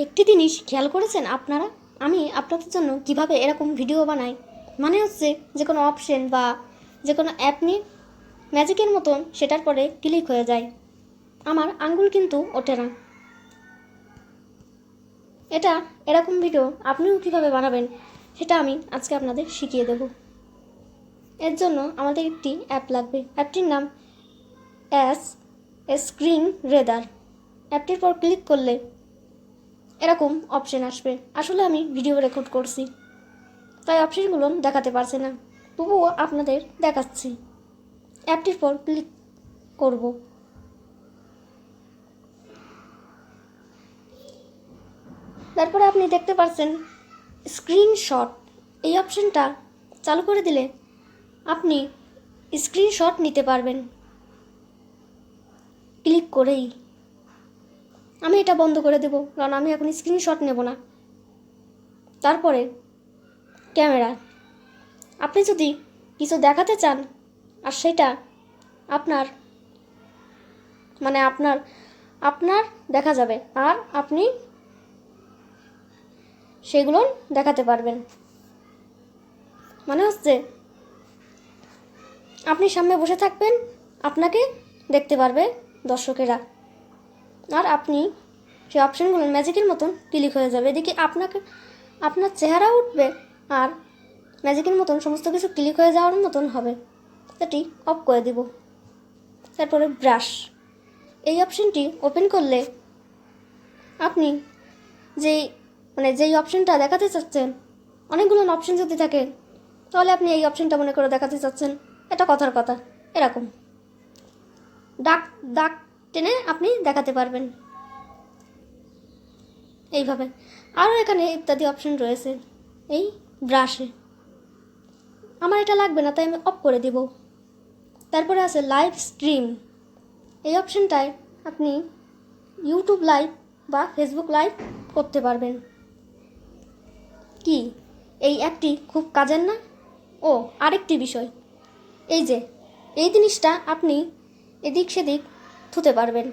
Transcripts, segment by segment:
একটি জিনিস খেয়াল করেছেন আপনারা, আমি আপনাদের জন্য কিভাবে এরকম ভিডিও বানাই, মানে হচ্ছে যে কোনো অপশন বা যে কোনো অ্যাপ নিয়ে ম্যাজিকের মতন সেটার পরে ক্লিক হয়ে যায়, আমার আঙ্গুল কিন্তু ওঠে না। এটা এরকম ভিডিও আপনিও কীভাবে বানাবেন সেটা আমি আজকে আপনাদের শিখিয়ে দেব। এর জন্য আমাদের একটি অ্যাপ লাগবে। অ্যাপটির নাম স্ক্রিন রেডার। অ্যাপটির পর ক্লিক করলে এরকম অপশন আসবে। আসলে আমি ভিডিও রেকর্ড করছি তাই অপশনগুলো দেখাতে পারছি না, তবুও আপনাদের দেখাচ্ছি। অ্যাপটির পর ক্লিক করব। তারপরে আপনি দেখতে পাচ্ছেন স্ক্রিনশট। এই অপশনটা চালু করে দিলে আপনি স্ক্রিনশট নিতে পারবেন ক্লিক করেই। আমি এটা বন্ধ করে দেব, কারণ আমি এখন স্ক্রিনশট নেব না। তারপরে ক্যামেরা, আপনি যদি কিছু দেখাতে চান আর সেটা আপনার আপনার দেখা যাবে আর আপনি সেগুলো দেখাতে পারবেন। মানে হচ্ছে আপনি সামনে বসে থাকবেন, আপনাকে দেখতে পারবে দর্শকেরা, আর আপনি সেই অপশনগুলো ম্যাজিকের মতন ক্লিক হয়ে যাবে। এদিকে আপনার চেহারা উঠবে আর ম্যাজিকের মতন সমস্ত কিছু ক্লিক হয়ে যাওয়ার মতন হবে। এটি অফ করে দেব। তারপরে ব্রাশ, এই অপশনটি ওপেন করলে আপনি যেই অপশনটা দেখাতে চাচ্ছেন, অনেকগুলো অপশন যদি থাকে তাহলে আপনি এই অপশনটা মনে করে দেখাতে চাচ্ছেন। এটা কথার কথা, এরকম দাগ টেনে আপনি দেখাতে পারবেন এইভাবে। আরও এখানে ইত্যাদি অপশন রয়েছে এই ব্রাশে। আমার এটা লাগবে না তাই আমি অফ করে দেব। তারপরে আছে লাইভ স্ট্রিম। এই অপশনটায় আপনি ইউটিউব লাইভ বা ফেসবুক লাইভ করতে পারবেন। কি এই অ্যাপটি খুব কাজের না? ও আরেকটি বিষয়, এই জিনিসটা আপনি এদিক সেদিক থুতে পারবেন,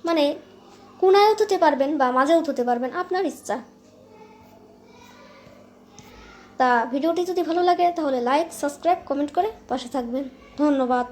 মানে কোনায়ও থুতে পারবেন বা মাঝেও থুতে পারবেন, আপনার ইচ্ছা। তা ভিডিওটি যদি ভালো লাগে তাহলে লাইক, সাবস্ক্রাইব, কমেন্ট করে পাশে থাকবেন। ধন্যবাদ।